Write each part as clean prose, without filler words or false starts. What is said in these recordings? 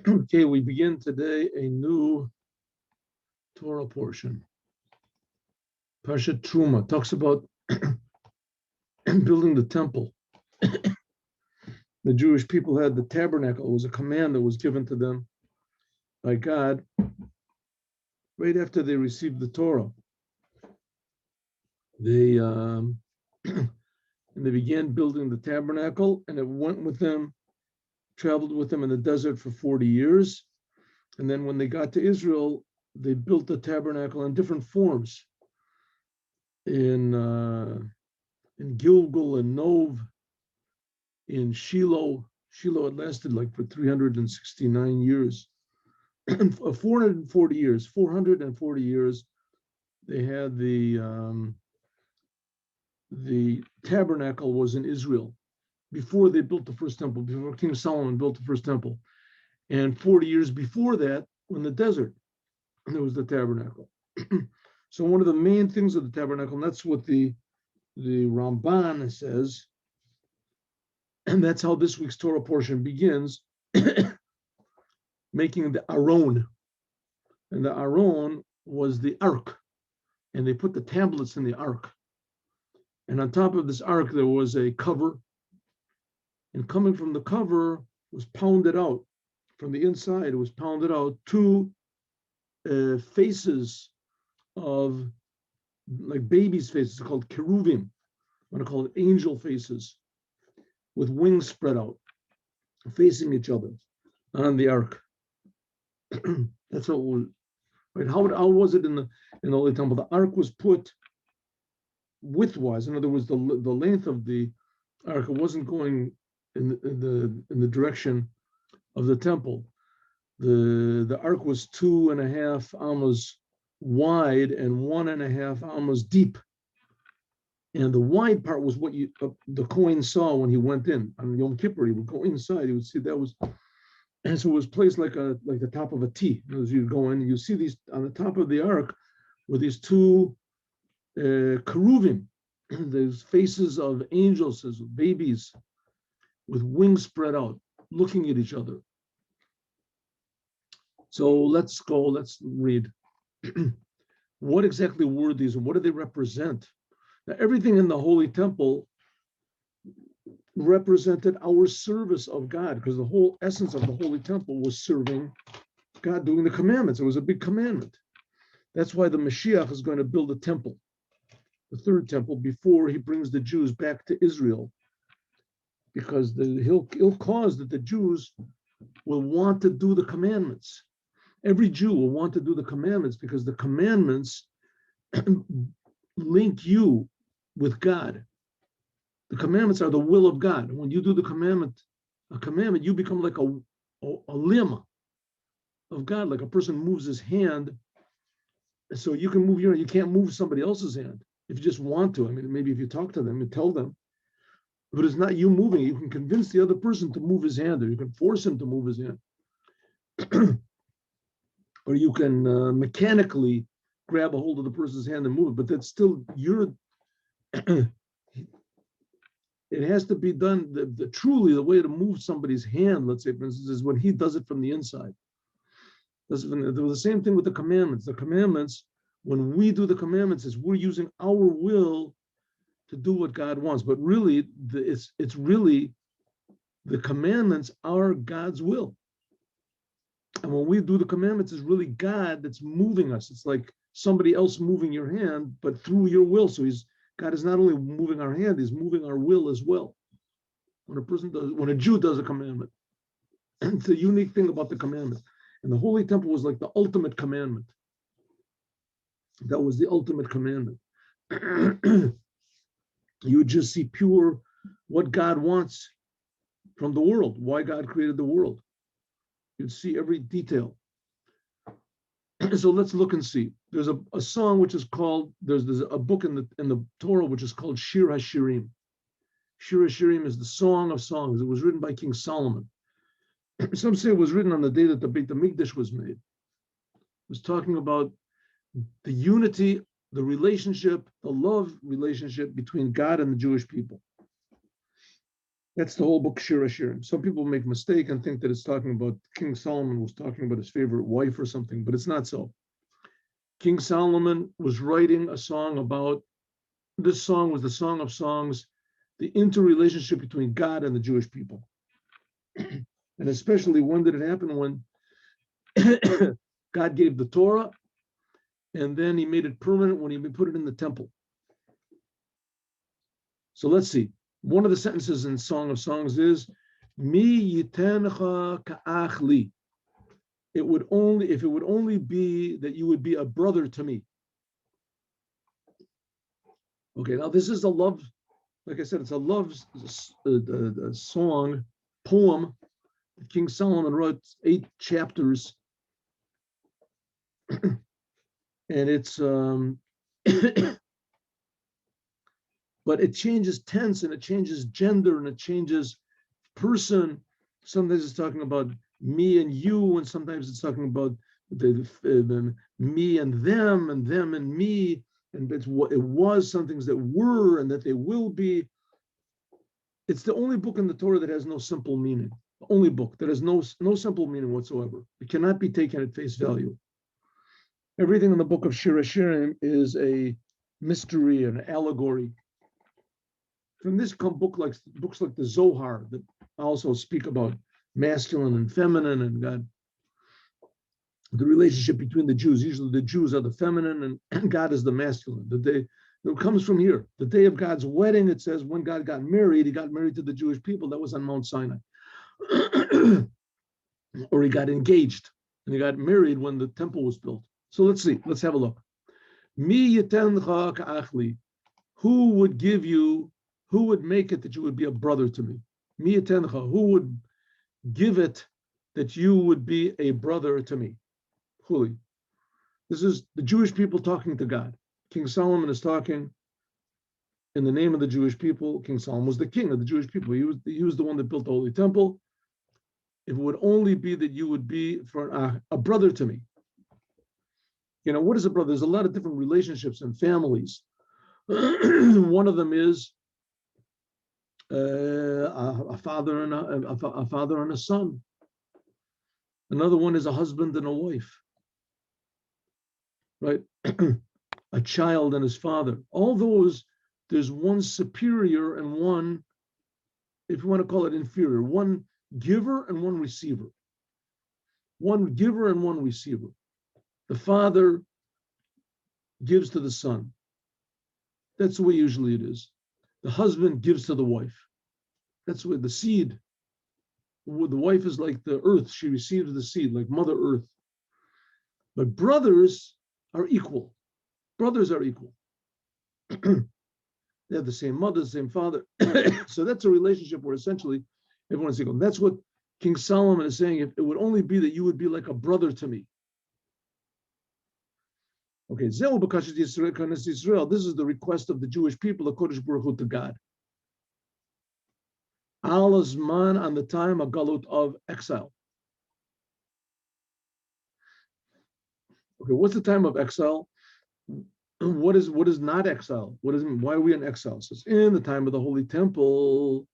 Okay, we begin today a new Torah portion. Parshat Truma talks about building the temple. The Jewish people had the tabernacle. It was a command that was given to them by God right after they received the Torah. They and they began building the tabernacle, and it went with them, traveled with them in the desert for 40 years. And then when they got to Israel, they built the tabernacle in different forms. In Gilgal and Nov, in Shiloh. Shiloh had lasted like for 369 years. 440 years, 440 years, they had the tabernacle was in Israel before they built the first temple, before King Solomon built the first temple. And 40 years before that, in the desert, there was the tabernacle. So one of the main things of the tabernacle, and that's what the Ramban says, and that's how this week's Torah portion begins, making the Aron. And the Aron was the ark, and they put the tablets in the ark. And on top of this ark, there was a cover, and coming from the cover was pounded out. From the inside, it was pounded out two faces of, like babies' faces, called cheruvim. I'm going to call it angel faces, with wings spread out, facing each other on the ark. That's what it was. Right? How was it in the Holy Temple? The ark was put widthwise. In other words, the length of the ark, it wasn't going in the direction of the temple. The ark was 2.5 amos wide and 1.5 amos deep. And the wide part was what the Kohen saw when he went in. On Yom Kippur, he would go inside, he would see that was, and so it was placed like the top of a T. As you go in, you see these on the top of the ark were these two cheruvim, these faces of angels, as babies, with wings spread out, looking at each other. So let's read. What exactly were these, and what do they represent? Now, everything in the Holy Temple represented our service of God, because the whole essence of the Holy Temple was serving God, doing the commandments. It was a big commandment. That's why the Moshiach is going to build a temple, the third temple, before he brings the Jews back to Israel, because he'll cause that the Jews will want to do the commandments. Every Jew will want to do the commandments, because the commandments link you with God. The commandments are the will of God. When you do a commandment, you become like a limb of God, like a person moves his hand. So you can move you can't move somebody else's hand if you just want to. I mean, maybe if you talk to them and tell them, but it's not you moving. You can convince the other person to move his hand, or you can force him to move his hand. Or you can mechanically grab a hold of the person's hand and move it, but that's still it has to be done. Truly, the way to move somebody's hand, let's say, for instance, is when he does it from the inside. The same thing with the commandments. The commandments, when we do the commandments, is we're using our will to do what God wants. But really, it's really the commandments are God's will. And when we do the commandments, it's really God that's moving us. It's like somebody else moving your hand, but through your will. So God is not only moving our hand, he's moving our will as well. When a Jew does a commandment, it's a unique thing about the commandment. And the Holy Temple was like the ultimate commandment. That was the ultimate commandment. You would just see pure what God wants from the world, why God created the world. You'd see every detail. So let's look and see. There's a song which is called, there's a book in the Torah which is called Shir HaShirim. Shir HaShirim is the Song of Songs. It was written by King Solomon. Some say it was written on the day that the Beit HaMikdash was made. It was talking about the unity, the relationship, the love relationship between God and the Jewish people. That's the whole book, Shir Hashirim. Some people make a mistake and think that it's talking about King Solomon was talking about his favorite wife or something, but it's not so. King Solomon was writing a song about, this song was the Song of Songs, the interrelationship between God and the Jewish people. And especially, when did it happen? When God gave the Torah, and then he made it permanent when he put it in the temple. So let's see. One of the sentences in Song of Songs is, Mi yitencha ka'ach li. If it would only be that you would be a brother to me. Okay, now this is a love, like I said, it's a love song, poem. King Solomon wrote 8 chapters, and it's but it changes tense, and it changes gender, and it changes person. Sometimes it's talking about me and you, and sometimes it's talking about the me and them and me, and it's what it was, some things that were and that they will be. It's the only book in the Torah that has no simple meaning. The only book that has no simple meaning whatsoever. It cannot be taken at face value. Everything in the book of Shir Hashirim is a mystery, an allegory. From this come books like the Zohar that also speak about masculine and feminine and God, the relationship between the Jews. Usually the Jews are the feminine and God is the masculine. It comes from here. The day of God's wedding, it says when God got married, he got married to the Jewish people. That was on Mount Sinai. Or he got engaged and he got married when the temple was built. So let's see. Let's have a look. Mi yitencha ka'achli. Who would make it that you would be a brother to me? Mi yitencha. Who would give it that you would be a brother to me? Huli. This is the Jewish people talking to God. King Solomon is talking in the name of the Jewish people. King Solomon was the king of the Jewish people. He was the one that built the Holy Temple. If it would only be that you would be for a brother to me. You know, what is a brother? There's a lot of different relationships and families. One of them is a father and a son. Another one is a husband and a wife, right? A child and his father. All those, there's one superior and one, if you want to call it inferior, one giver and one receiver. One giver and one receiver. The father gives to the son. That's the way usually it is. The husband gives to the wife. That's the way the seed. The wife is like the earth. She receives the seed, like Mother Earth. But brothers are equal. Brothers are equal. They have the same mother, the same father. So that's a relationship where essentially everyone's equal. That's what King Solomon is saying. If it would only be that you would be like a brother to me. Okay, this is the request of the Jewish people, the Kodesh Baruch Hu, to God. Allah's man on the time of galut, of exile. Okay, what's the time of exile? What is not exile? Why are we in exile? So it's in the time of the Holy Temple.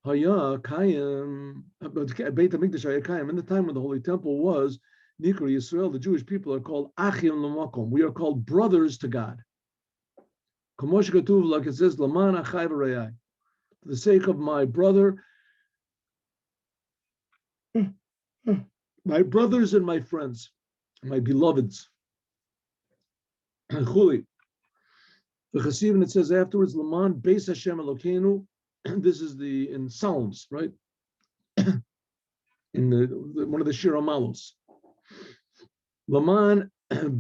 Haya Kayim, Beit HaMikdash Haya Kayim. In the time when the Holy Temple was Nikra Yisrael, the Jewish people are called Achim L'Makom. We are called brothers to God. Kamosh Katuv, like it says, Laman Achai V'Rayai. For the sake of my brother, my brothers and my friends, my beloveds. Chuli. The Chasiv, it says afterwards, Laman Beis Hashem Elokeinu. This is in Psalms, right? In one of the Shir Amalos. Laman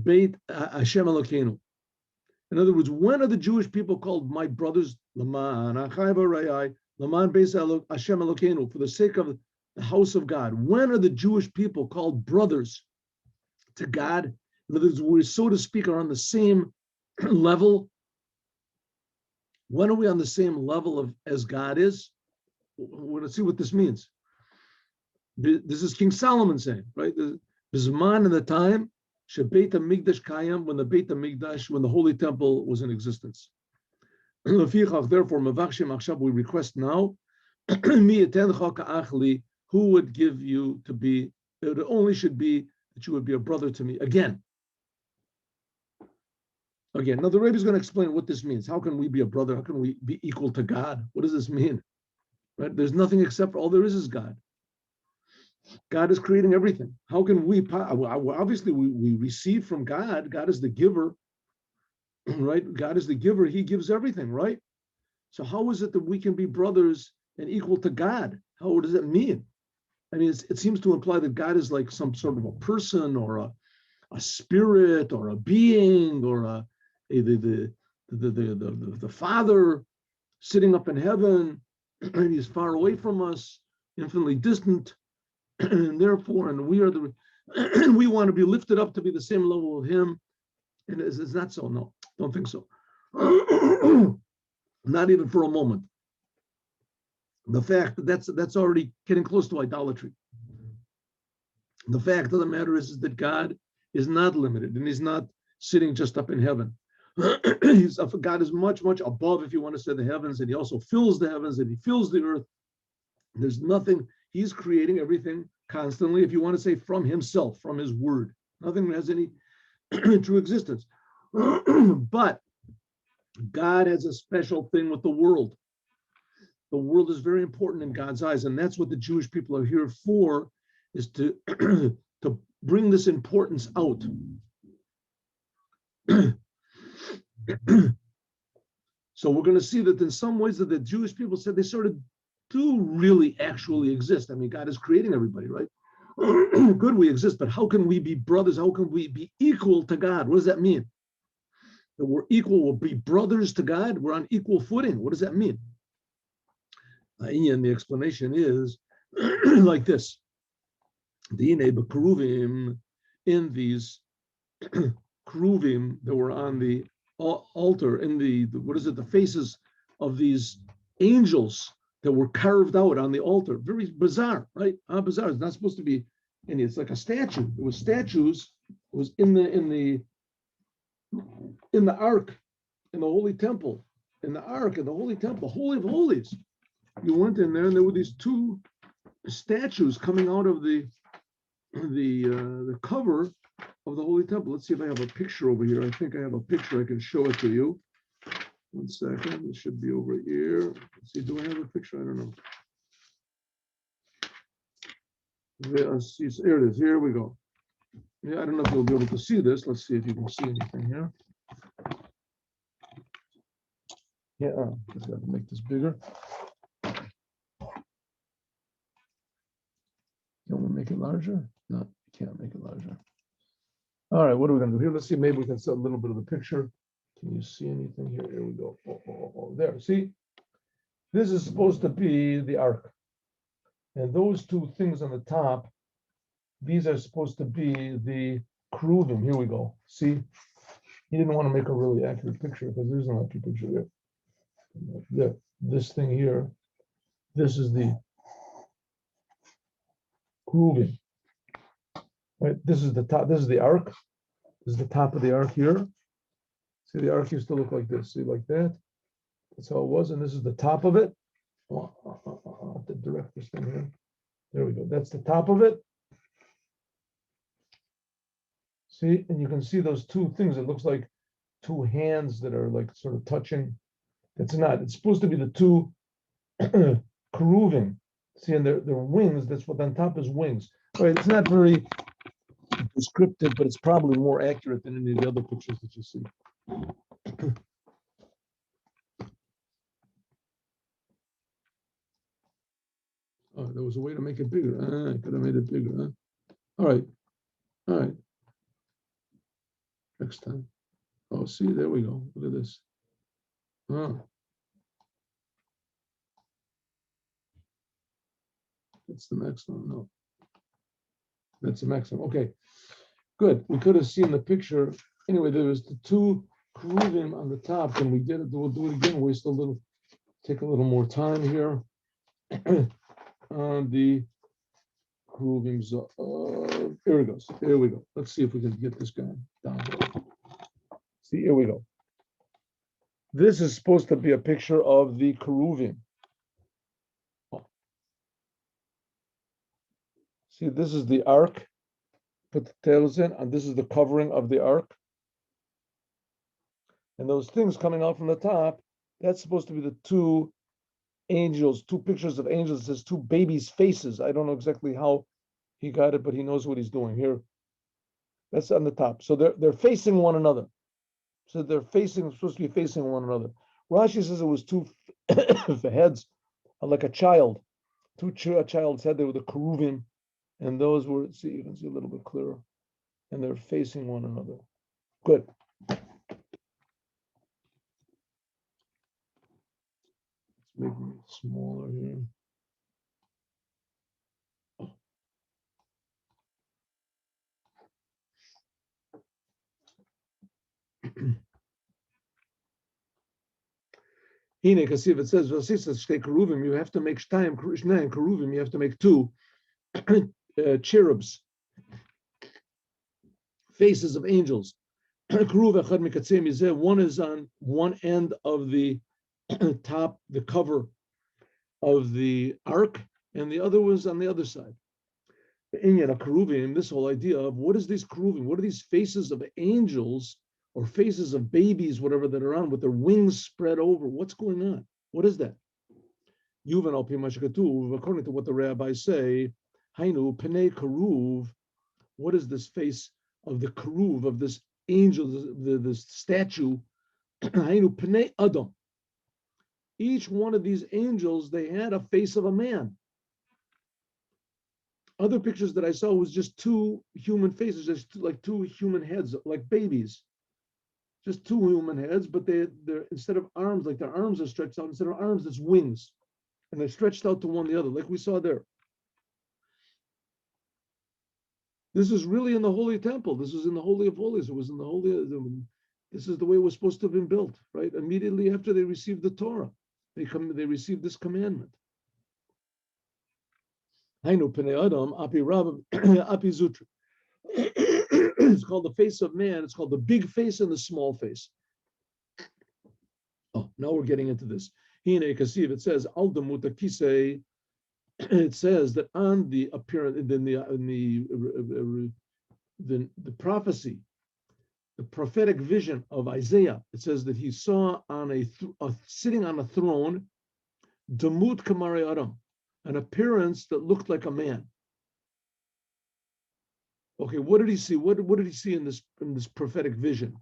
Beit Hashem Elokeinu. In other words, when are the Jewish people called my brothers? Laman Achai V'Rayai, Laman Beis Hashem Elokeinu, for the sake of the house of God. When are the Jewish people called brothers to God? In other words, we, so to speak, are on the same level. When are we on the same level as God is? We're going to see what this means. This is King Solomon saying, right? There's a man in the time, Beit HaMikdash Kayam, when the Beit HaMikdash, when the Holy Temple was in existence. Therefore, we request now, Who would give you to be, it only should be that you would be a brother to me. Again, now the Rebbe is going to explain what this means. How can we be a brother? How can we be equal to God? What does this mean? Right? There's nothing except all there is God. God is creating everything. How can we, obviously we receive from God. God is the giver, right? God is the giver. He gives everything, right? So how is it that we can be brothers and equal to God? What does that mean? I mean, it seems to imply that God is like some sort of a person or a spirit or a being or the Father sitting up in heaven, and he's far away from us, infinitely distant, and therefore, and we are we want to be lifted up to be the same level of him. And it's not so. No, don't think so. Not even for a moment. The fact that that's already getting close to idolatry. The fact of the matter is that God is not limited, and he's not sitting just up in heaven. God is much, much above, if you want to say, the heavens, and he also fills the heavens, and he fills the earth. There's nothing, he's creating everything constantly, if you want to say, from himself, from his word. Nothing has any true existence. But God has a special thing with the world. The world is very important in God's eyes, and that's what the Jewish people are here for, is to to bring this importance out. So we're going to see that in some ways that the Jewish people said they sort of do really actually exist. I mean, God is creating everybody, right? Good, we exist, but how can we be brothers? How can we be equal to God? What does that mean? That we're equal, we'll be brothers to God? We're on equal footing. What does that mean? And the explanation is like this. In these keruvim that were on the altar, in the faces of these angels that were carved out on the altar. Very bizarre, right? Bizarre. It's not supposed to be any. It's like a statue. It was statues. It was in the ark, in the holy temple, in the ark, in the holy temple, Holy of Holies. You went in there, and there were these two statues coming out of the cover of the holy temple. Let's see if I have a picture over here. I think I have a picture. I can show it to you. 1 second. It should be over here. Let's see. Do I have a picture? I don't know. Here it is. Here we go. Yeah, I don't know if you'll be able to see this. Let's see if you can see anything here. Yeah, just got to make this bigger. You want to make it larger? No, you can't make it larger. All right, what are we going to do here? Let's see. Maybe we can set a little bit of the picture. Can you see anything here? Here we go. There. See, this is supposed to be the ark. And those two things on the top, these are supposed to be the keruvim. Here we go. See, he didn't want to make a really accurate picture because there's not a picture there. This thing here, this is the keruvim. Right, this is the top. This is the ark. This is the top of the ark here. See, the ark used to look like this. See, like that. That's how it was. And this is the top of it. The director's thing here. There we go. That's the top of it. See, and you can see those two things. It looks like two hands that are like sort of touching. It's not. It's supposed to be the two keruvim. See, and their wings. That's what on top is wings. Right. It's not very descriptive, but it's probably more accurate than any of the other pictures that you see. Oh, there was a way to make it bigger. I could have made it bigger. Huh? All right. Next time. Oh, see, there we go. Look at this. Oh. That's the maximum. No. That's the maximum. Okay. Good. We could have seen the picture. Anyway, there was the two keruvim on the top, and we did it. We'll do it again. Take a little more time here. The keruvim's. Here it goes. Here we go. Let's see if we can get this guy down. See, here we go. This is supposed to be a picture of the keruvim. Oh, See, this is the ark. Put the tails in, and this is the covering of the ark. And those things coming out from the top, that's supposed to be the two angels, two pictures of angels. It says two babies' faces. I don't know exactly how he got it, but he knows what he's doing here. That's on the top. So they're facing one another. So they're supposed to be facing one another. Rashi says it was two heads, like a child, a child's head. They were the keruvim, and those were. See, you can see a little bit clearer, and they're facing one another. Good. Let's make it smaller here. Because if it says you have to make keruvim, you have to make two cherubs, faces of angels. One is on one end of the top, the cover of the ark, and the other was on the other side. This whole idea of what is these keruvim? What are these faces of angels or faces of babies, whatever that are on, with their wings spread over? What's going on? What is that? According to what the rabbis say, Hainu Pnei Keruv. What is this face of the keruv, of this angel, this statue? Hainu Pnei Adam. Each one of these angels, they had a face of a man. Other pictures that I saw was just two human faces, just like two human heads, like babies. Just two human heads, but they're instead of arms, like their arms are stretched out, instead of arms, it's wings. And they're stretched out to one the other, like we saw there. This is really in the Holy Temple. This was in the Holy of Holies. It was in the Holy. This is the way it was supposed to have been built, right? Immediately after they received the Torah, they received this commandment. Hainu Pnei Adam Api Rab Api Zutra. It's called the face of man. It's called the big face and the small face. Oh, now we're getting into this. Hine Kasiv. It says Al Damuta Kisei. It says that on the appearance in the prophecy, the prophetic vision of Isaiah, it says that he saw on sitting on a throne, Damut Kamari Adam, an appearance that looked like a man. Okay, what did he see? What did he see in this prophetic vision?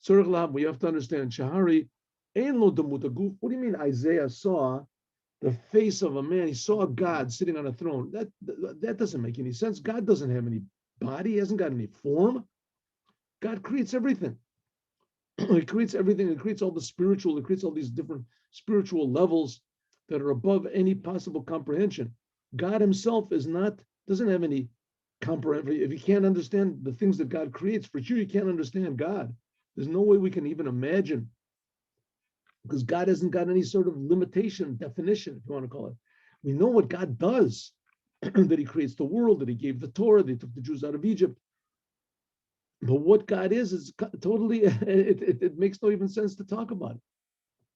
We have to understand Shahari Ein Lo Damut Aguf. What do you mean Isaiah saw the face of a man? He saw God sitting on a throne. That doesn't make any sense. God doesn't have any body. He hasn't got any form. God creates everything. He creates everything. He creates all the spiritual. He creates all these different spiritual levels that are above any possible comprehension. God himself doesn't have any comprehension. If you can't understand the things that God creates, for sure you can't understand God. There's no way we can even imagine, because God hasn't got any sort of limitation, definition, if you want to call it. We know what God does, that he creates the world, that he gave the Torah, that he took the Jews out of Egypt. But what God is totally, it makes no even sense to talk about it.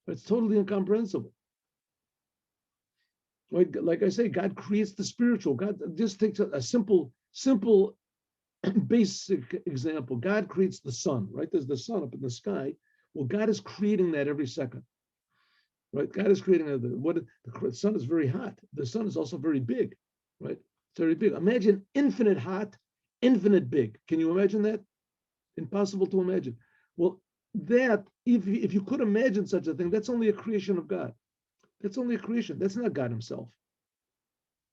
It's totally incomprehensible. Right? Like I say, God creates the spiritual. God just takes a simple, basic example. God creates the sun, right? There's the sun up in the sky. Well, God is creating that every second, right? God is creating the sun is very hot. The sun is also very big, right? It's very big. Imagine infinite hot, infinite big. Can you imagine that? Impossible to imagine. Well, that if you could imagine such a thing, that's only a creation of God. That's only a creation. That's not God himself,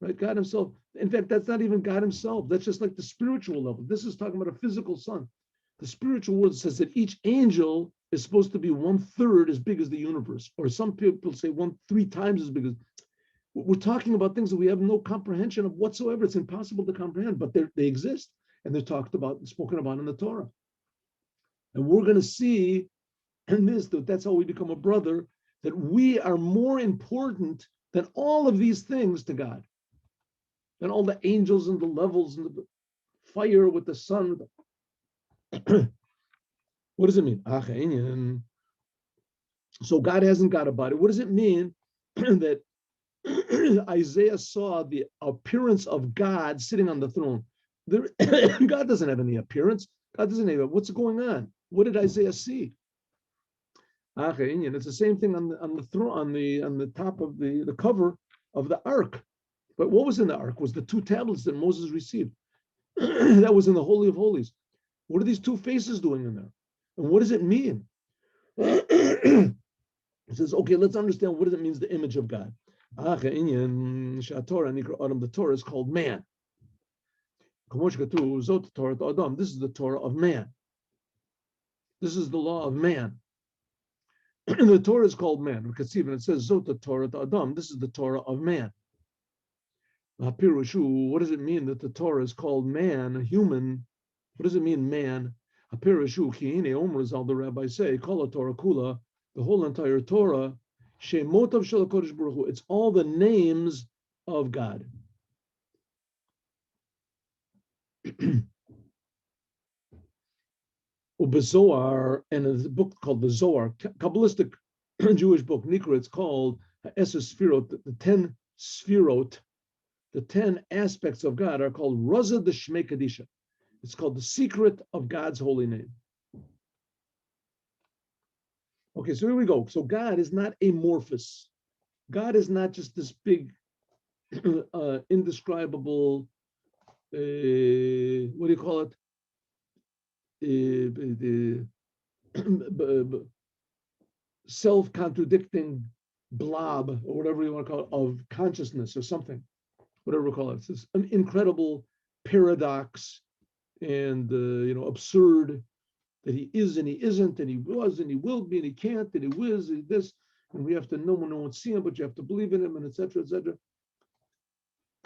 right? God himself. In fact, that's not even God himself. That's just like the spiritual level. This is talking about a physical sun. The spiritual world says that each angel is supposed to be 1/3 as big as the universe, or some people say 3 times as big as. We're talking about things that we have no comprehension of whatsoever. It's impossible to comprehend, but they exist, and they're talked about and spoken about in the Torah. And we're going to see in this that's how we become a brother, that we are more important than all of these things to God, than all the angels and the levels and the fire with the sun. What does it mean? So God hasn't got a body. What does it mean that Isaiah saw the appearance of God sitting on the throne. God doesn't have any appearance. God doesn't have. What's going on? What did Isaiah see? It's the same thing on the throne, on the top of the cover of the ark. But what was in the ark was the two tablets that Moses received. That was in the Holy of Holies. What are these two faces doing in there? And what does it mean? It says, okay, let's understand what it means, the image of God. The Torah is called man. This is the Torah of man. This is the law of man. The Torah is called man. Because even it says Zot Torah Adam. This is the Torah of man. What does it mean that the Torah is called man, human? What does it mean, man? All the rabbis say, Kol Torah Kula, the whole entire Torah, Shemotav Shel HaKadosh Baruch Hu. It's all the names of God. Ubezoar, and a book called the Zohar, Kabbalistic Jewish book, Nikra, it's called Eser Sfirot, the 10 Sfirot, the 10 aspects of God are called Raza de Shmei Kadisha. It's called the secret of God's holy name. Okay, so here we go. So God is not amorphous. God is not just this big, indescribable, what do you call it? Self-contradicting blob, or whatever you want to call it, of consciousness or something, whatever we call it. It's this an incredible paradox and absurd that he is and he isn't, and he was and he will be and he can't, and he was and this, and we have to know when no one's seen him, but you have to believe in him, and etc., etc.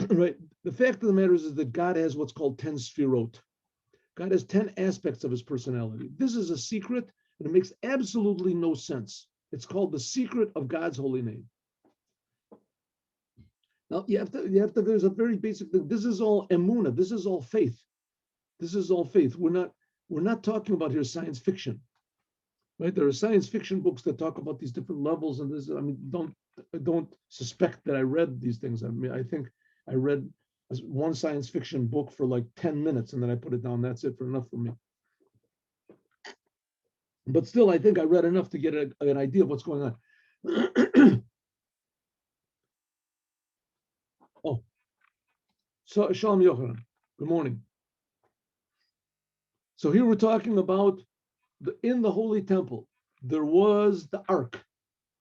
Right. The fact of the matter is that God has what's called 10 sfirot. God has 10 aspects of his personality. This is a secret, and it makes absolutely no sense. It's called the secret of God's holy name. Now you have to. There's a very basic thing. This is all emunah. This is all faith. This is all faith. We're not talking about here science fiction, right? There are science fiction books that talk about these different levels, and this. I mean, don't suspect that I read these things. I mean, I think I read one science fiction book for like 10 minutes, and then I put it down. That's it for enough for me. But still, I think I read enough to get an idea of what's going on. Oh, so Shalom Yochanan. Good morning. So here we're talking about in the Holy Temple, there was the Ark.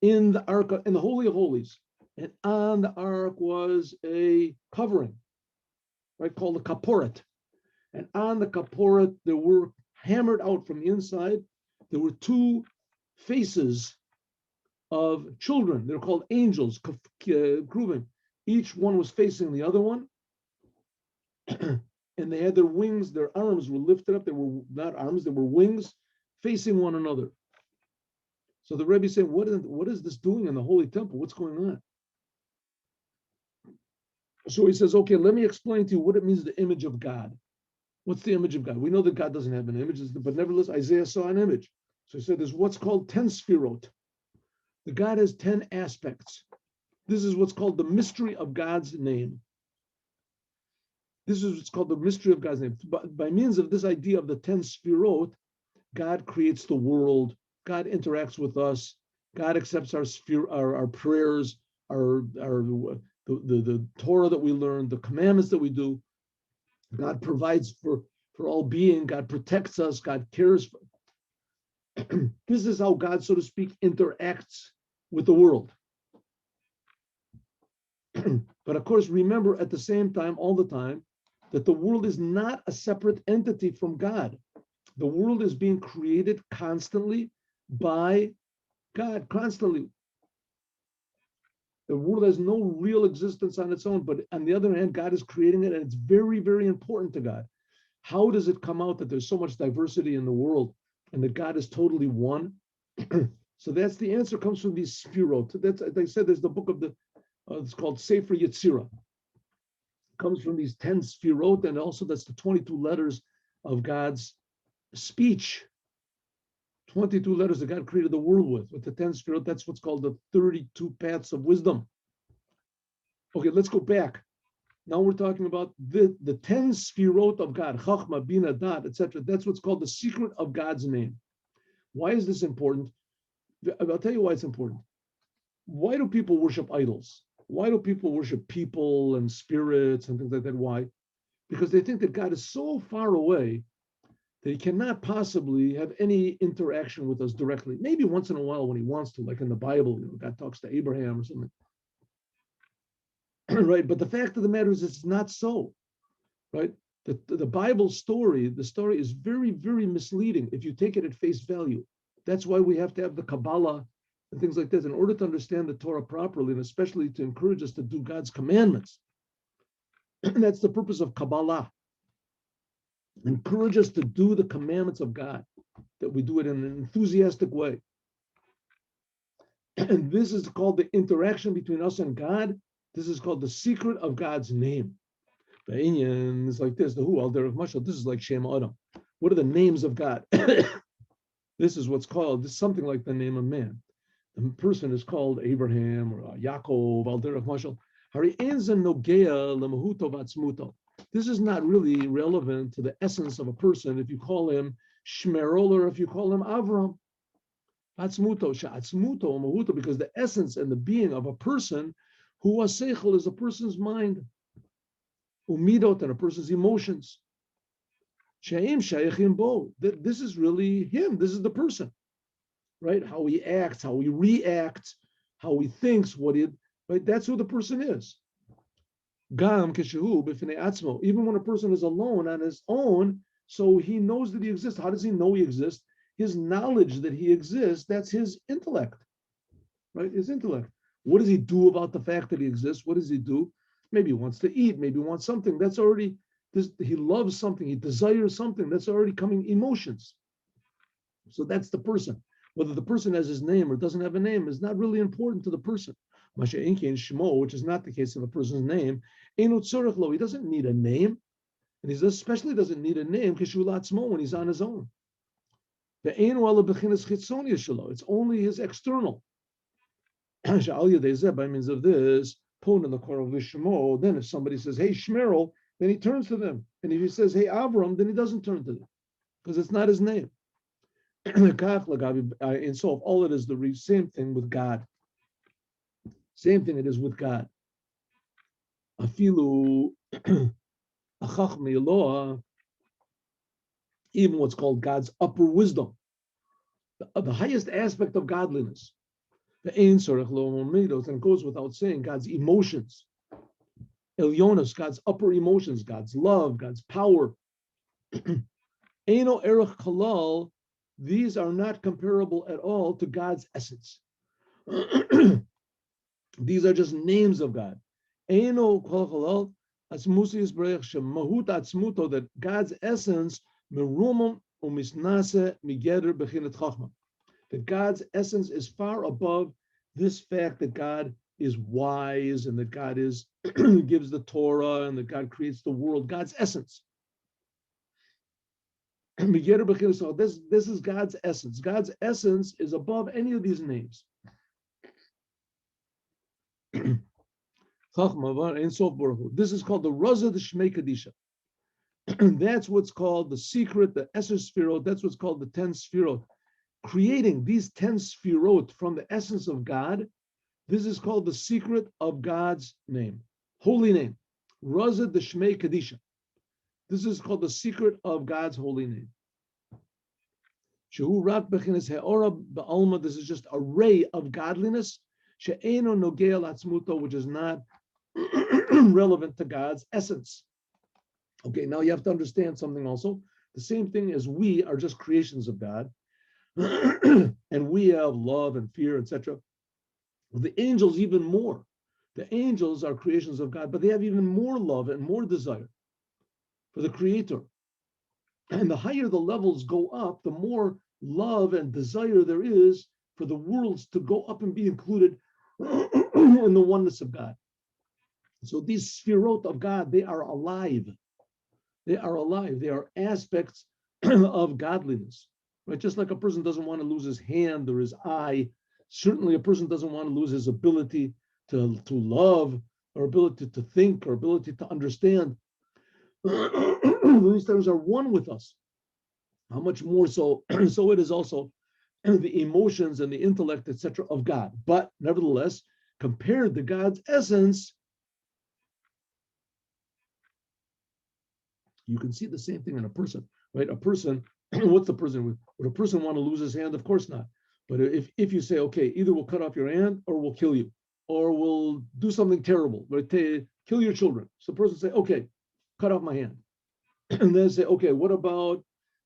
In the Holy of Holies. And on the Ark was a covering, right, called the kaporet. And on the kaporet, there were hammered out from the inside, there were two faces of children. They're called angels, kruvim. Each one was facing the other one. And they had their wings, their arms were lifted up. They were not arms, they were wings facing one another. So the Rebbe said, what is this doing in the Holy Temple? What's going on? So he says, okay, let me explain to you what it means, the image of God. What's the image of God? We know that God doesn't have an image, but nevertheless, Isaiah saw an image. So he said there's what's called 10 sfirot. The God has 10 aspects. This is what's called the mystery of God's name. This is what's called the mystery of God's name. By means of this idea of the 10 sfirot, God creates the world. God interacts with us. God accepts our prayers, the Torah that we learn, the commandments that we do. God provides for all being. God protects us. God cares for. This is how God, so to speak, interacts with the world. But of course, remember at the same time, all the time, that the world is not a separate entity from God. The world is being created constantly by God, constantly. The world has no real existence on its own, but on the other hand, God is creating it, and it's very, very important to God. How does it come out that there's so much diversity in the world and that God is totally one? So that's the answer, comes from these sfirot. That's, as I said, there's the book of it's called Sefer Yetzirah. Comes from these 10 sfirot, and also that's the 22 letters of God's speech. 22 letters that God created the world with the 10 sfirot. That's what's called the 32 paths of wisdom. Okay, let's go back. Now we're talking about the 10 sfirot of God, Chachma, Bina, Dat, etc. That's what's called the secret of God's name. Why is this important? I'll tell you why it's important. Why do people worship idols? Why do people worship people and spirits and things like that? Why? Because they think that God is so far away that he cannot possibly have any interaction with us directly. Maybe once in a while when he wants to, like in the Bible, God talks to Abraham or something. Right? But the fact of the matter is it's not so, right? The Bible story, the story is very, very misleading if you take it at face value. That's why we have to have the Kabbalah and things like this in order to understand the Torah properly, and especially to encourage us to do God's commandments. That's the purpose of Kabbalah. Encourage us to do the commandments of God, that we do it in an enthusiastic way. And this is called the interaction between us and God. This is called the secret of God's name. The Inyan is like this, the Hu, Al Derech Mashal, this is like Shem Adam. What are the names of God? This is what's called, this is something like the name of man. The person is called Abraham or Yaakov, Al Derech Mashal. This is not really relevant to the essence of a person if you call him Shmerol or if you call him Avram. Atzmuto, Sha'atzmuto, Mahuto, because the essence and the being of a person, who was Seichel, is a person's mind. Umidot, and a person's emotions. She'im Shayachim Bo. This is really him. This is the person. Right? How he acts, how he reacts, how he thinks, right? That's who the person is. Gam Keshehu B'finei Atzmo. Even when a person is alone on his own, so he knows that he exists. How does he know he exists? His knowledge that he exists, that's his intellect, right? His intellect. What does he do about the fact that he exists? What does he do? Maybe he wants to eat, maybe he wants something. That's already, he loves something, he desires something. That's already coming emotions. So that's the person. Whether the person has his name or doesn't have a name is not really important to the person. Masha'inki and Shmo, which is not the case of a person's name, he doesn't need a name. And he especially doesn't need a name when he's on his own. It's only his external. By means of this, then if somebody says, hey, Shmerel, then he turns to them. And if he says, hey, Avram, then he doesn't turn to them because it's not his name. And so all it is the same thing with God. Same thing it is with God. Afilu even what's called God's upper wisdom, the highest aspect of godliness. The Ein Sorech Lo Midos, and it goes without saying, God's emotions, Elyonos, God's upper emotions, God's love, God's power. Eino Erech Kalal, these are not comparable at all to God's essence. These are just names of God. Eino Kalal, Atzmusi Yisbrech Shemahut Atzmuto, that God's essence, Merumum Umisnase Migeder Bechinat Chachma. That God's essence is far above this fact that God is wise and that God is gives the Torah and that God creates the world. God's essence. So this is God's essence. God's essence is above any of these names. This is called the Raza de Shmei Kadisha. That's what's called the secret, the Esser Sfirot. That's what's called the 10 Sfirot. Creating these 10 Sfirot from the essence of God, this is called the secret of God's name, holy name. Raza de Shmei Kadisha. This is called the secret of God's holy name. Shehu rak bechinas he'ora ba'alma. This is just a ray of godliness. She'eno nogea latzmuto, which is not relevant to God's essence. Okay, now you have to understand something also. The same thing as we are just creations of God, and we have love and fear, etc. Well, the angels even more. The angels are creations of God, but they have even more love and more desire for the Creator. And the higher the levels go up, the more love and desire there is for the worlds to go up and be included in the oneness of God. So these Sfirot of God, they are alive. They are alive. They are aspects of godliness. Right? Just like a person doesn't want to lose his hand or his eye, certainly a person doesn't want to lose his ability to love our ability to think, our ability to understand, these things are one with us. How much more so? So it is also the emotions and the intellect, etc., of God. But nevertheless, compared to God's essence, you can see the same thing in a person, right? A person, what's the person? Would a person want to lose his hand? Of course not. But if you say, okay, either we'll cut off your hand or we'll kill you, or we'll do something terrible, right? Kill your children. So the person say, okay, cut off my hand. And then say, okay, what about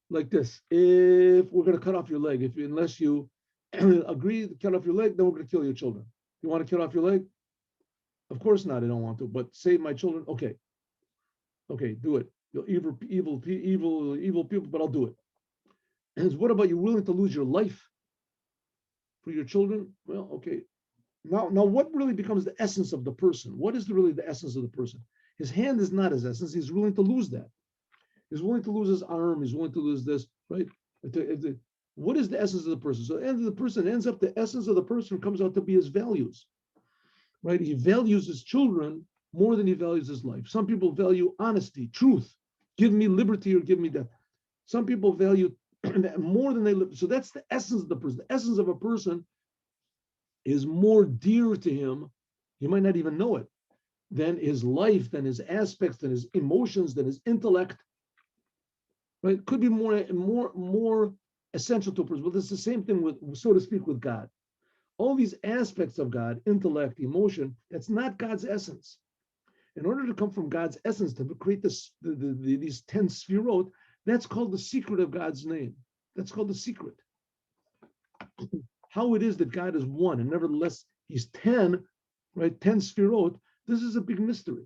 like this? If we're going to cut off your leg, unless you agree to cut off your leg, then we're going to kill your children. You want to cut off your leg? Of course not, I don't want to, but save my children. Okay, do it. You're evil people, but I'll do it. And what about you willing to lose your life for your children? Well, okay. Now, what really becomes the essence of the person? What is really the essence of the person? His hand is not his essence. He's willing to lose that. He's willing to lose his arm. He's willing to lose this, right? What is the essence of the person? So the end of the person ends up, the essence of the person comes out to be his values, right? He values his children more than he values his life. Some people value honesty, truth. Give me liberty or give me death. Some people value more than they live. So that's the essence of the person. The essence of a person is more dear to him. He might not even know it, than his life, than his aspects, than his emotions, than his intellect. Right? Could be more essential to a person. But it's the same thing with, so to speak, with God. All these aspects of God, intellect, emotion, that's not God's essence. In order to come from God's essence, to create these 10 sfirot, that's called the secret of God's name. That's called the secret. How it is that God is one, and nevertheless he's 10, right? 10 sfirot. This is a big mystery.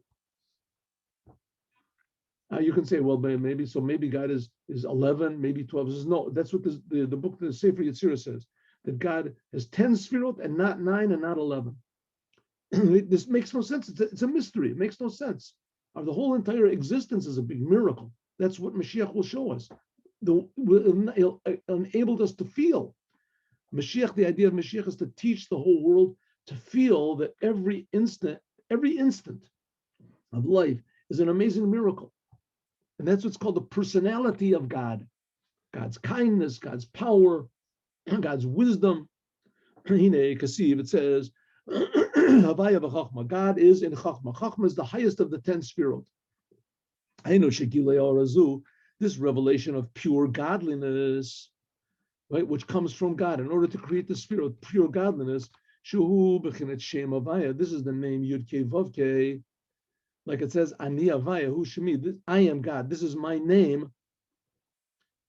You can say, well, maybe God is 11, maybe 12. Says, no, that's what the book, the Sefer Yetzirah says, that God has 10 sfirot and not 9 and not 11. This makes no sense. It's a mystery. It makes no sense. The whole entire existence is a big miracle. That's what Moshiach will show us. He'll enabled us to feel. Moshiach, the idea of Moshiach is to teach the whole world to feel that every instant of life is an amazing miracle. And that's what's called the personality of God. God's kindness, God's power, God's wisdom. It says, God is in Chachma. Chachma is the highest of the 10 sfirot. This revelation of pure godliness, right, which comes from God, in order to create the spirit of pure godliness, this is the name Yud Kei Vav Kei. Like it says, Ani Avaya, Hu Shemi, I am God, this is my name.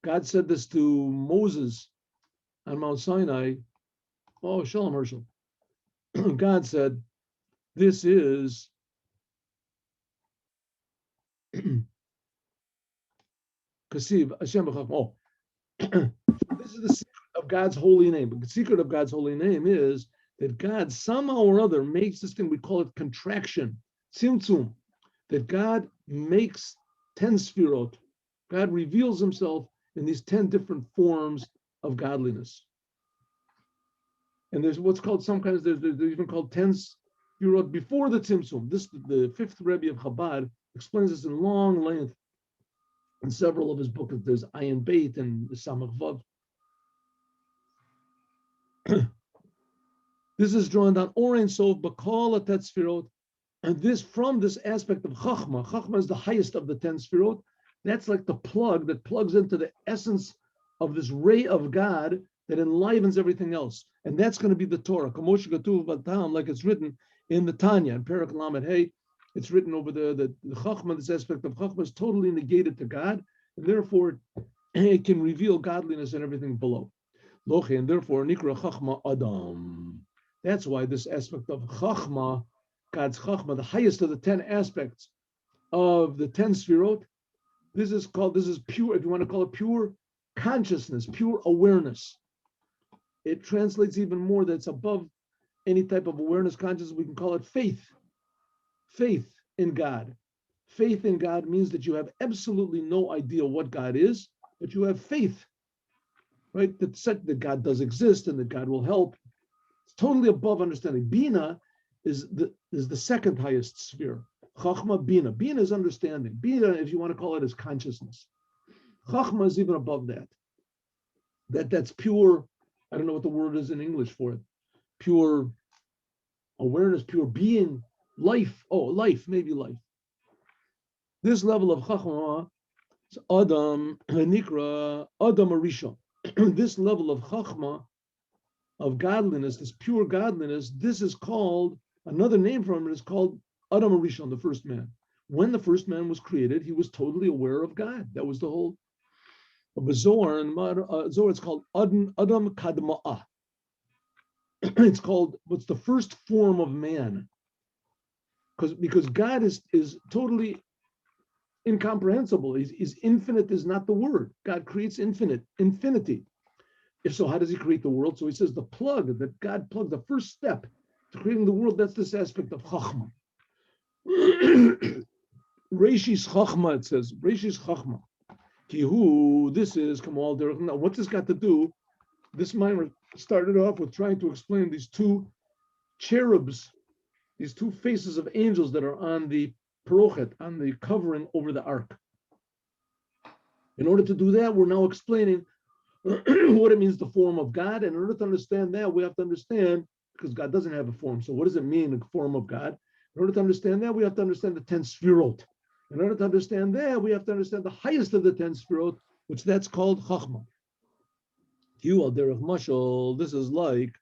God said this to Moses on Mount Sinai. Oh, Shalom Herschel. God said, this is Kasiv Hashem B'chachma. Oh, this is the secret of God's holy name. But the secret of God's holy name is that God somehow or other makes this thing, we call it contraction, tzimtzum, that God makes 10 sfirot. God reveals himself in these 10 different forms of godliness. And there's what's called sometimes, they're even called 10 sfirot before the tzimtzum. This, the fifth Rebbe of Chabad, explains this in long length in several of his books. There's Ayin Beit and Samach Vav. This is drawn down Orein Sof Bakal Atet Sfirot, and this from this aspect of Chachma. Chachma is the highest of the 10 Sfirot. That's like the plug that plugs into the essence of this ray of God that enlivens everything else, and that's going to be the Torah. Kamosh Gatuv Batam, like it's written in the Tanya in Perek Lamed Hey. It's written over there that the Chachma, this aspect of Chachma, is totally negated to God, and therefore it can reveal godliness and everything below. Loche, and therefore Nikra Chachma Adam. That's why this aspect of Chachma, God's Chachma, the highest of the 10 aspects of the 10 Sfirot, this is pure, if you want to call it pure consciousness, pure awareness. It translates even more that it's above any type of awareness, consciousness. We can call it faith. Faith in God. Faith in God means that you have absolutely no idea what God is, but you have faith, right? That God does exist and that God will help. It's totally above understanding. Bina is the second highest sphere. Chachma Bina. Bina is understanding. Bina, if you want to call it, is consciousness. Chachma is even above that. That's pure. I don't know what the word is in English for it. Pure awareness, pure being, life. Oh, life, maybe life. This level of Chachma is Adam Nikra Adam Arisha. This level of Chachma, of godliness, this pure godliness, this is called, another name for it is called Adam Arishon, the first man. When the first man was created, he was totally aware of God. That was the whole of Zohar. And Zohar, it's called Adam Kadma'ah. It's called, what's the first form of man? Because God is totally incomprehensible. He's infinite is not the word. God creates infinity. If so, how does he create the world? So he says the plug, that God plugged, the first step to creating the world, that's this aspect of Chachma. Reishis Chachma, it says, Reishis Chachma. Kihu, this is Kamal Derech. Now, what's this got to do? This mimer started off with trying to explain these two cherubs, these two faces of angels that are on the parochet, on the covering over the ark. In order to do that, we're now explaining what it means, the form of God. And in order to understand that, we have to understand, because God doesn't have a form. So what does it mean, the form of God? In order to understand that, we have to understand the 10 sfirot. In order to understand that, we have to understand the highest of the 10 sfirot, which that's called Chachma. This is like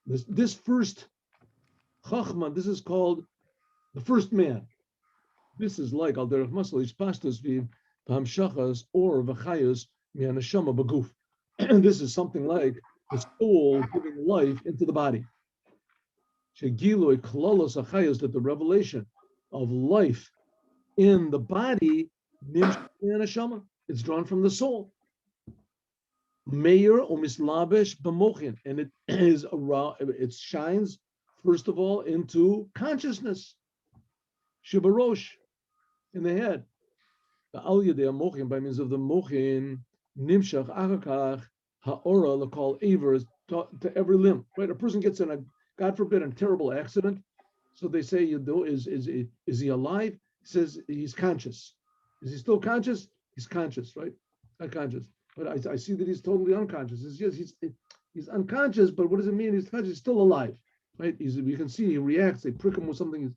this first Chachma, this is called the first man. This is like Al Derech Mashal Ispastos Viv Pamshachas or Vachayos Mianashama Baguf. And this is something like the soul giving life into the body. Shegiloi Klalos Achayos, that the revelation of life in the body, it's drawn from the soul. Meir or mislabesh b'mochin, and it is around. It shines first of all into consciousness, shibarosh, in the head. The al yedei mochin, by means of the mochin, nimshach achakach haora lekol aver, to every limb. Right, a person gets in a, God forbid, a terrible accident. So they say, is he alive? He says he's conscious. Is he still conscious? He's conscious, right? Not conscious. But I see that he's totally unconscious. He's unconscious, but what does it mean? He's conscious, he's still alive, right? You can see he reacts, they prick him with something.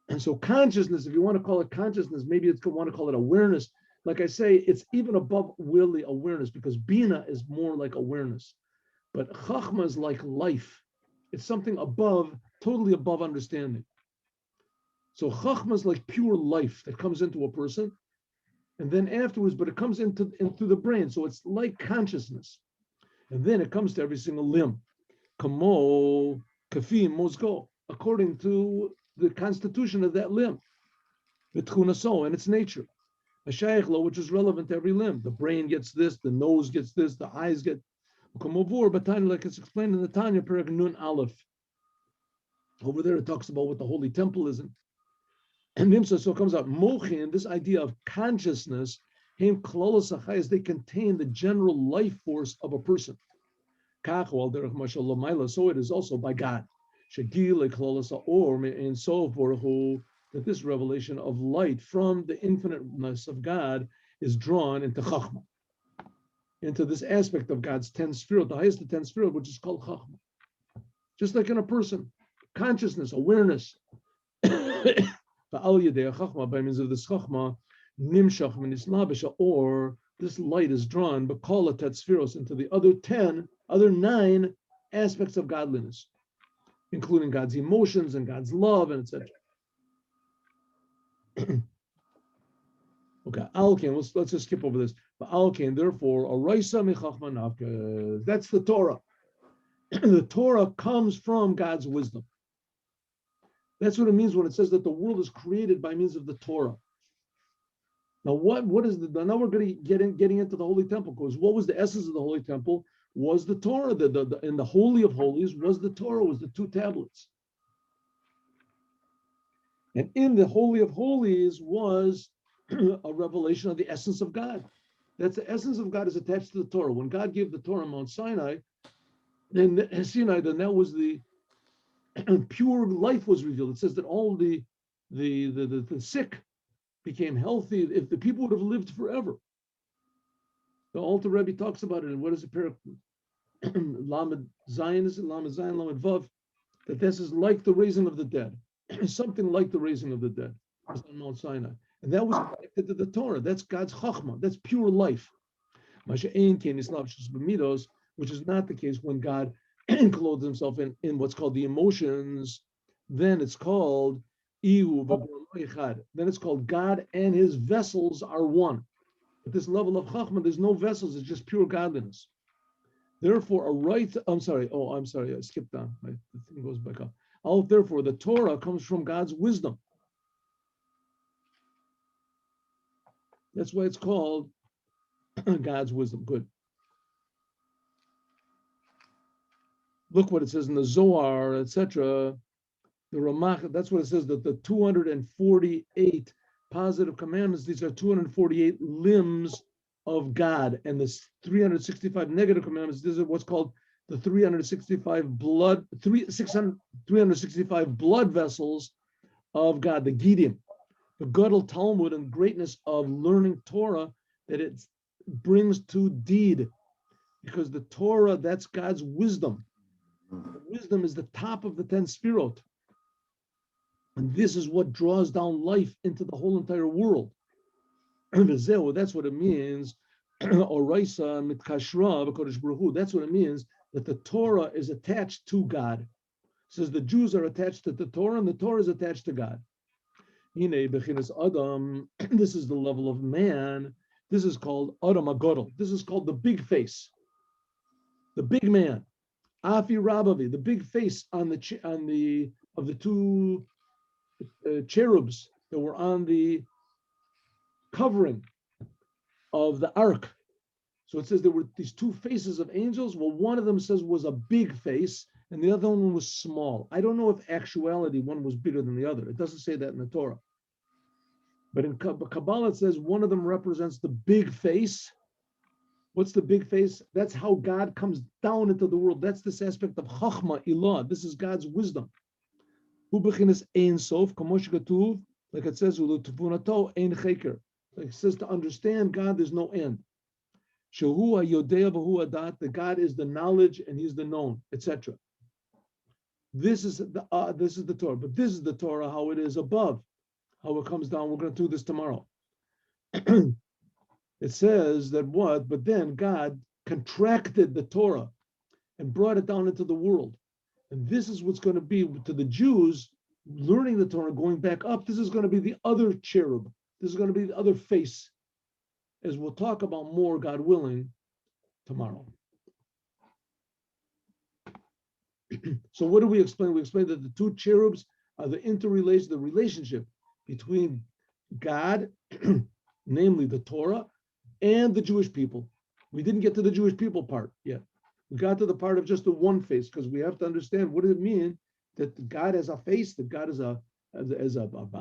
And so consciousness, if you want to call it consciousness, maybe it's want to call it awareness. Like I say, it's even above really awareness, because Bina is more like awareness. But Chachma is like life. It's something above, totally above understanding. So Chachma is like pure life that comes into a person. And then afterwards, but it comes into the brain. So it's like consciousness. And then it comes to every single limb. Kamo, kafi, mozgo, according to the constitution of that limb. V'tchunaso, and its nature. A shaykhlo, which is relevant to every limb. The brain gets this, the nose gets this, the eyes get. Kamovur, Batani, like it's explained in the Tanya, Perek Nun Aleph. Over there it talks about what the Holy Temple is. And Nimsa, so it comes out, Mochin, this idea of consciousness, Him Klolos Achayas, they contain the general life force of a person. So it is also by God. Shagile Klolos Or, and so forth, that this revelation of light from the infiniteness of God is drawn into Chachma, into this aspect of God's 10 sfirot, the highest of 10 sfirot, which is called Chachma. Just like in a person, consciousness, awareness. By means of this chachma, nimshach v'nislabesha, or this light is drawn, but call it tetzfiros, into the other 9 aspects of godliness, including God's emotions and God's love and etc. Okay, alkain. Let's just skip over this. But alkain, therefore, araisa mechachma nafka. That's the Torah. The Torah comes from God's wisdom. That's what it means when it says that the world is created by means of the Torah. Now, what is the? Now we're going to getting into the Holy Temple, because what was the essence of the Holy Temple? Was the Torah. In the Holy of Holies was the Torah, was the 2 tablets. And in the Holy of Holies was a revelation of the essence of God. That's the essence of God is attached to the Torah. When God gave the Torah on Mount Sinai, And Sinai, then that was the pure life was revealed. It says that all the sick became healthy. If the people would have lived forever, the Alter Rebbe talks about it. And what is it? Lamed Zion, is it Lamed Zion, Lamed Vav? That this is like the raising of the dead, something like the raising of the dead on Mount Sinai. And that was connected to the Torah. That's God's chachma. That's pure life. Which is not the case when God clothes himself in what's called the emotions. Then it's called Ihu. Then it's called God and his vessels are one. At this level of chachma, there's no vessels. It's just pure godliness. Therefore, I'm sorry, I skipped down. The thing goes back up. Therefore, the Torah comes from God's wisdom. That's why it's called God's wisdom. Good. Look what it says in the Zohar, etc. The Ramach, that's what it says, that the 248 positive commandments, these are 248 limbs of God, and the 365 negative commandments, these are what's called the 365 blood vessels of God, the Gidim, the Gadol Talmud and greatness of learning Torah that it brings to deed, because the Torah, that's God's wisdom. The wisdom is the top of the 10 Sfirot. And this is what draws down life into the whole entire world. That's what it means. That's what it means that the Torah is attached to God. It says the Jews are attached to the Torah and the Torah is attached to God. Adam, this is the level of man. This is called Adam Agadol. This is called the big face, the big man. Afi Rabavi, the big face of the two cherubs that were on the covering of the ark. So it says there were these two faces of angels. Well, one of them says was a big face, and the other one was small. I don't know if actuality one was bigger than the other. It doesn't say that in the Torah. But in Kabbalah it says one of them represents the big face. What's the big face? That's how God comes down into the world. That's this aspect of Chachma Ilah. This is God's wisdom. Like it says, like it says, to understand God, there's no end. The God is the knowledge and he's the known, etc. This is the Torah, but this is the Torah how it is above, how it comes down. We're going to do this tomorrow. It says that what? But then God contracted the Torah and brought it down into the world. And this is what's going to be to the Jews learning the Torah, going back up. This is going to be the other cherub. This is going to be the other face, as we'll talk about more, God willing, tomorrow. So what do we explain? We explain that the two cherubs are the interrelation, the relationship between God, namely the Torah, and the Jewish people. We didn't get to the Jewish people part yet. We got to the part of just the one face, because we have to understand what does it mean that God has a face, that God is a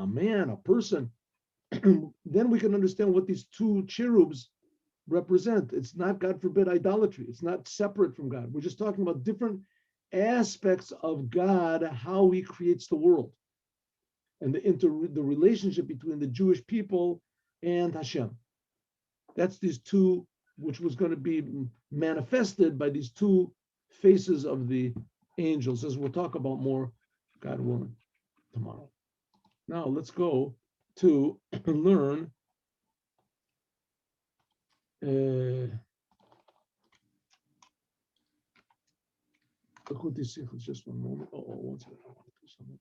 man, a person. Then we can understand what these two cherubs represent. It's not, God forbid, idolatry. It's not separate from God. We're just talking about different aspects of God, how he creates the world, and the relationship between the Jewish people and Hashem. That's these two, which was going to be manifested by these two faces of the angels, as we'll talk about more, God willing, tomorrow. Now let's go to learn just one moment. One second. I want to do something.